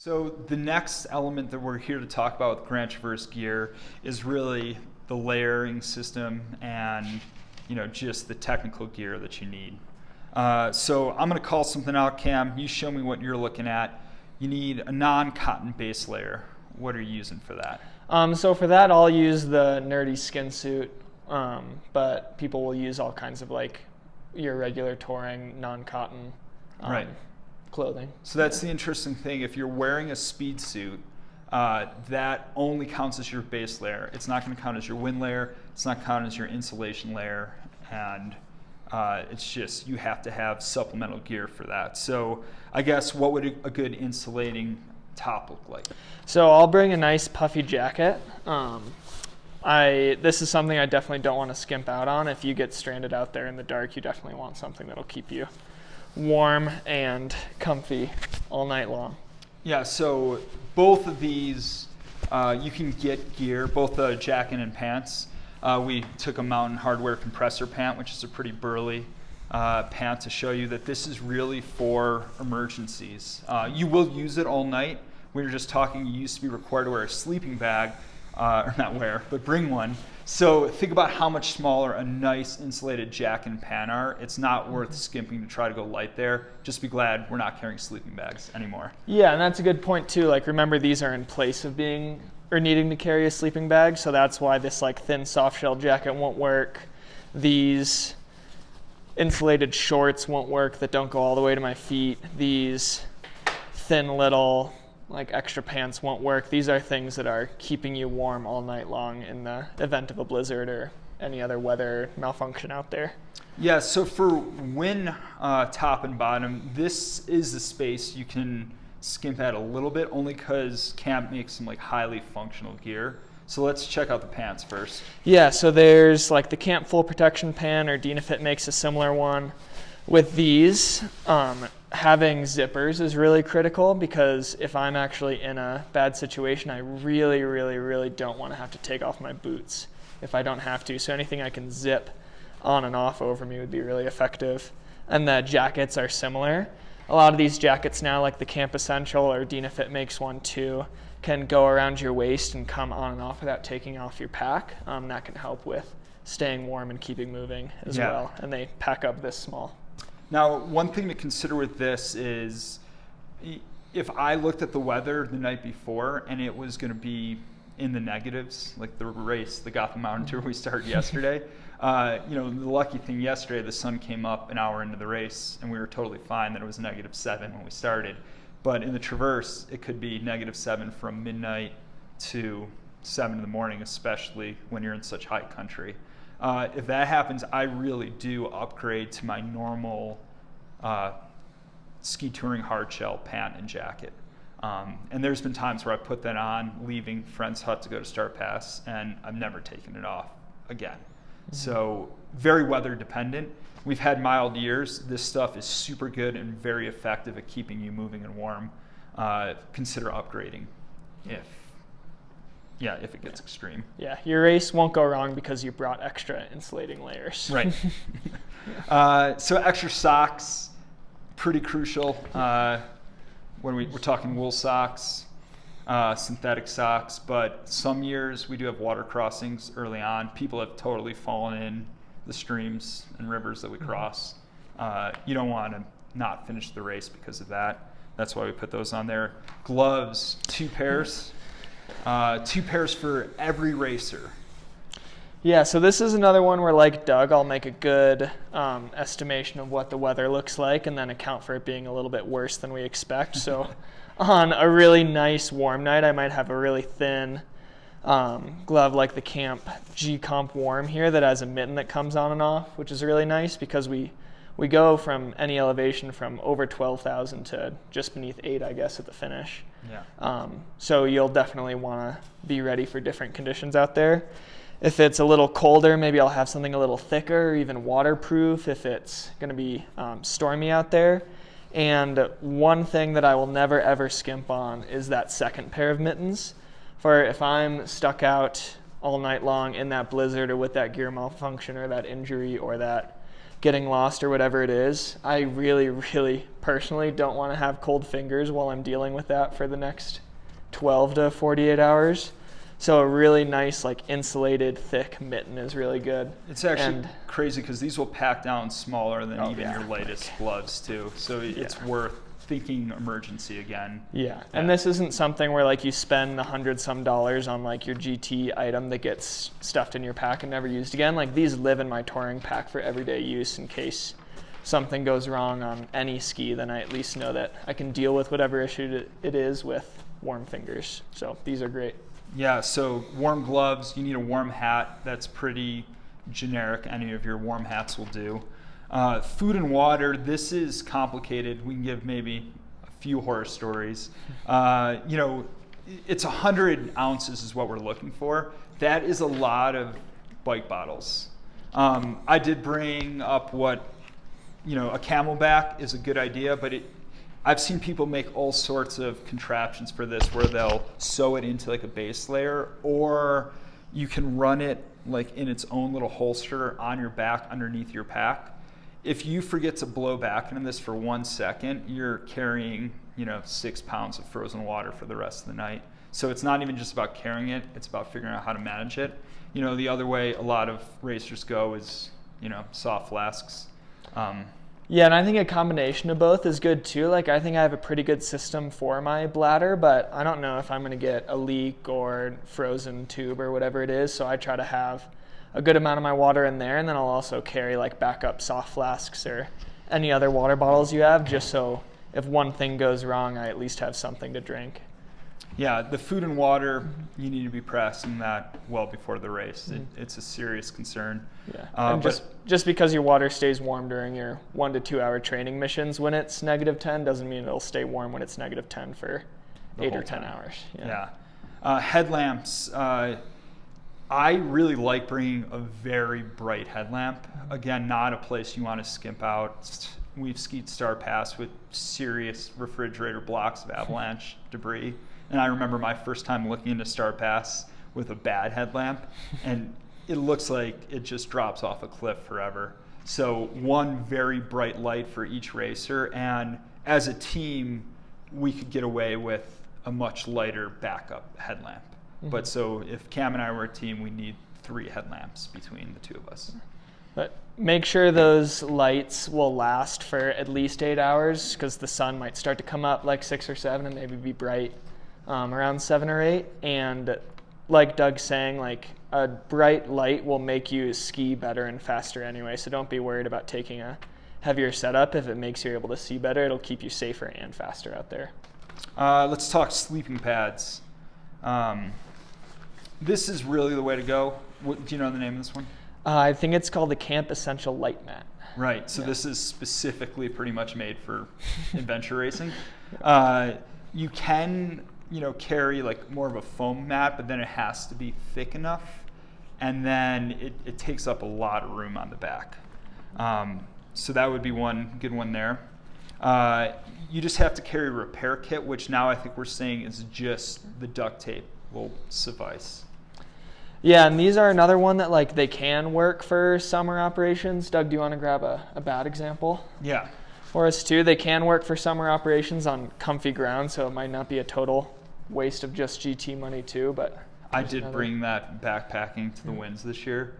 So the next element that we're here to talk about with Grand Traverse gear is really the layering system and just the technical gear that you need. So I'm going to call something out, Cam. You show me what you're looking at. You need a non-cotton base layer. What are you using for that? So for that, I'll use the nerdy skin suit, but people will use all kinds of like your regular touring non-cotton clothing. So that's the interesting thing. If you're wearing a speed suit, that only counts as your base layer. It's not going to count as your wind layer. It's not count as your insulation layer, and it's just you have to have supplemental gear for that. So I guess what would a good insulating top look like? So I'll bring a nice puffy jacket. This is something I definitely don't want to skimp out on. If you get stranded out there in the dark, you definitely want something that'll keep you warm and comfy all night long. Yeah, so both of these, you can get gear, both the jacket and pants. We took a Mountain Hardwear compressor pant, which is a pretty burly pant, to show you that this is really for emergencies. You will use it all night. We were just talking, you used to be required to wear a sleeping bag, or not wear, but bring one. So think about how much smaller a nice insulated jacket and pant are. It's not worth skimping to try to go light there. Just be glad we're not carrying sleeping bags anymore. Yeah, and that's a good point too. Like, remember, these are in place of being or needing to carry a sleeping bag, so that's why this like thin soft shell jacket won't work. These insulated shorts won't work that don't go all the way to my feet. These thin little like extra pants won't work. These are things that are keeping you warm all night long in the event of a blizzard or any other weather malfunction out there. Yeah, so for wind top and bottom, this is the space you can skimp at a little bit, only because Camp makes some like highly functional gear. So let's check out the pants first. Yeah, so there's like the Camp Full Protection Pant, or Dynafit makes a similar one. With these, having zippers is really critical, because if I'm actually in a bad situation, I really, really, really don't want to have to take off my boots if I don't have to. So anything I can zip on and off over me would be really effective. And the jackets are similar. A lot of these jackets now, like the Camp Essential, or Dynafit makes one too, can go around your waist and come on and off without taking off your pack. That can help with staying warm and keeping moving as well. And they pack up this small. Now, one thing to consider with this is if I looked at the weather the night before and it was going to be in the negatives, like the race, the Gotham Mountain Tour we started yesterday, the lucky thing yesterday, the sun came up an hour into the race and we were totally fine that it was -7 when we started. But in the Traverse, it could be -7 from midnight to 7 in the morning, especially when you're in such high country. If that happens, I really do upgrade to my normal ski touring hard shell pant and jacket. And there's been times where I put that on, leaving Friend's Hut to go to Start Pass, and I've never taken it off again. Mm-hmm. So very weather dependent. We've had mild years. This stuff is super good and very effective at keeping you moving and warm. Consider upgrading if it gets extreme. Yeah, your race won't go wrong because you brought extra insulating layers. Right. So extra socks, pretty crucial. When we're talking wool socks, synthetic socks, but some years we do have water crossings early on. People have totally fallen in the streams and rivers that we cross. You don't want to not finish the race because of that. That's why we put those on there. Gloves, 2 pairs. 2 pairs for every racer. Yeah, so this is another one where, like Doug, I'll make a good estimation of what the weather looks like and then account for it being a little bit worse than we expect. So on a really nice warm night, I might have a really thin glove like the Camp G-Comp Warm here that has a mitten that comes on and off, which is really nice because we go from any elevation from over 12,000 to just beneath 8, I guess, at the finish. Yeah. So you'll definitely want to be ready for different conditions out there. If it's a little colder, maybe I'll have something a little thicker or even waterproof if it's going to be stormy out there. And one thing that I will never ever skimp on is that second pair of mittens. For if I'm stuck out all night long in that blizzard or with that gear malfunction or that injury or that getting lost or whatever it is, I really, really personally don't want to have cold fingers while I'm dealing with that for the next 12 to 48 hours. So a really nice, like, insulated, thick mitten is really good. It's actually crazy because these will pack down smaller than even your lightest gloves too. So it's worth thinking emergency again. Yeah, and this isn't something where like you spend $100-some on like your GT item that gets stuffed in your pack and never used again. Like, these live in my touring pack for everyday use in case something goes wrong on any ski. Then I at least know that I can deal with whatever issue it is with warm fingers. So these are great. Yeah, so warm gloves, you need a warm hat. That's pretty generic. Any of your warm hats will do. Food and water, this is complicated. We can give maybe a few horror stories. It's 100 ounces is what we're looking for. That is a lot of bike bottles. I did bring up a Camelback is a good idea, but I've seen people make all sorts of contraptions for this where they'll sew it into like a base layer, or you can run it like in its own little holster on your back underneath your pack. If you forget to blow back into this for 1 second, you're carrying 6 pounds of frozen water for the rest of the night. So it's not even just about carrying it, it's about figuring out how to manage it. The other way a lot of racers go is soft flasks. Yeah, and I think a combination of both is good too. Like, I think I have a pretty good system for my bladder, but I don't know if I'm going to get a leak or frozen tube or whatever it is. So I try to have a good amount of my water in there, and then I'll also carry like backup soft flasks or any other water bottles you have, just so if one thing goes wrong, I at least have something to drink. Yeah, the food and water, you need to be pressing that well before the race. It's a serious concern. Yeah, and just because your water stays warm during your 1 to 2 hour training missions when it's -10 doesn't mean it'll stay warm when it's -10 for 8 or 10 hours. Yeah. Headlamps. I really like bringing a very bright headlamp. Again, not a place you want to skimp out. We've skied Star Pass with serious refrigerator blocks of Avalanche debris. And I remember my first time looking into Star Pass with a bad headlamp, and it looks like it just drops off a cliff forever. So one very bright light for each racer, and as a team, we could get away with a much lighter backup headlamp. But so if Cam and I were a team, we need 3 headlamps between the two of us. But make sure those lights will last for at least 8 hours, because the sun might start to come up like 6 or 7 and maybe be bright around 7 or 8. And like Doug's saying, like, a bright light will make you ski better and faster anyway. So don't be worried about taking a heavier setup. If it makes you able to see better, it'll keep you safer and faster out there. Let's talk sleeping pads. This is really the way to go. Do you know the name of this one? I think it's called the Camp Essential Light Mat. Right. So this is specifically pretty much made for adventure racing. You can, carry like more of a foam mat, but then it has to be thick enough, and then it takes up a lot of room on the back. So that would be one good one there. You just have to carry a repair kit, which now I think we're saying is just the duct tape will suffice. Yeah, and these are another one that like they can work for summer operations. Doug, do you want to grab a bad example? Yeah. For us too, they can work for summer operations on comfy ground, so it might not be a total waste of just GT money too. But I did bring that backpacking to the winds this year.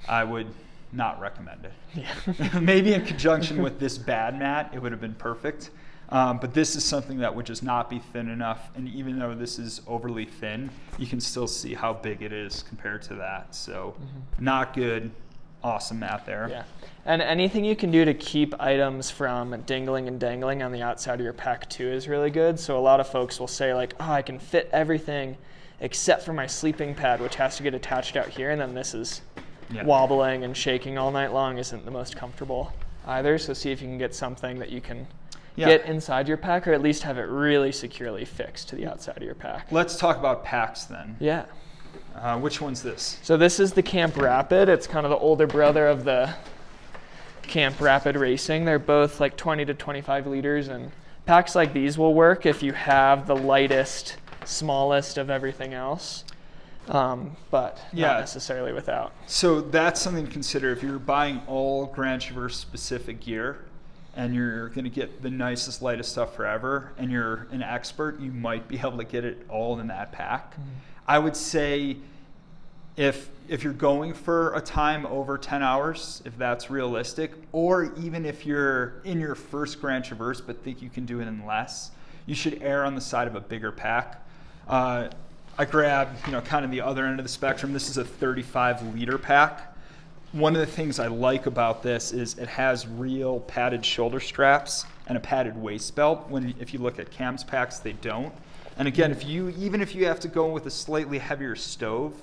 I would not recommend it. Yeah. Maybe in conjunction with this bad mat, it would have been perfect. But this is something that would just not be thin enough. And even though this is overly thin, you can still see how big it is compared to that. So not good. Awesome mat there. Yeah. And anything you can do to keep items from dingling and dangling on the outside of your pack too is really good. So a lot of folks will say like, oh, I can fit everything except for my sleeping pad, which has to get attached out here. And then this is wobbling and shaking all night long, isn't the most comfortable either. So see if you can get something that you can get inside your pack, or at least have it really securely fixed to the outside of your pack. Let's talk about packs then. Yeah. Which one's this? So this is the Camp Rapid. It's kind of the older brother of the Camp Rapid Racing. They're both like 20 to 25 liters, and packs like these will work if you have the lightest, smallest of everything else. but Yeah. not necessarily without. So that's something to consider. If you're buying all Grand Traverse specific gear and you're going to get the nicest, lightest stuff forever, and you're an expert, you might be able to get it all in that pack. I would say if you're going for a time over 10 hours, if that's realistic, or even if you're in your first Grand Traverse but think you can do it in less, you should err on the side of a bigger pack. I grabbed, kind of the other end of the spectrum. This is a 35-liter pack. One of the things I like about this is it has real padded shoulder straps and a padded waist belt. If you look at Cam's packs, they don't. And again, even if you have to go with a slightly heavier stove,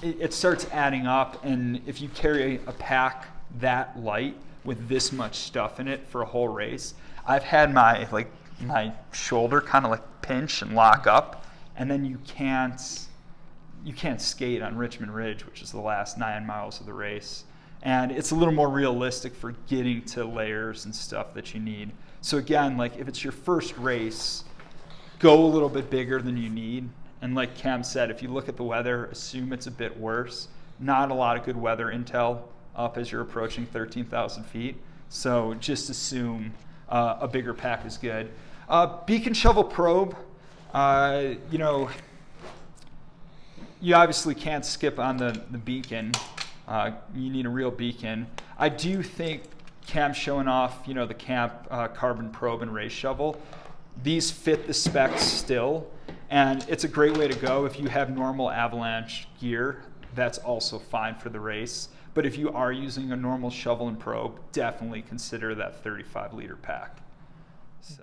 it starts adding up. And if you carry a pack that light with this much stuff in it for a whole race, I've had my shoulder kind of like pinch and lock up, and then you can't skate on Richmond Ridge, which is the last 9 miles of the race. And it's a little more realistic for getting to layers and stuff that you need. So again, like if it's your first race, go a little bit bigger than you need. And like Cam said, if you look at the weather, assume it's a bit worse. Not a lot of good weather intel up as you're approaching 13,000 feet. So just assume a bigger pack is good. Beacon shovel probe, you obviously can't skip on the beacon. You need a real beacon. I do think Cam's showing off, the Camp carbon probe and race shovel. These fit the specs still, and it's a great way to go. If you have normal Avalanche gear, that's also fine for the race. But if you are using a normal shovel and probe, definitely consider that 35-liter pack.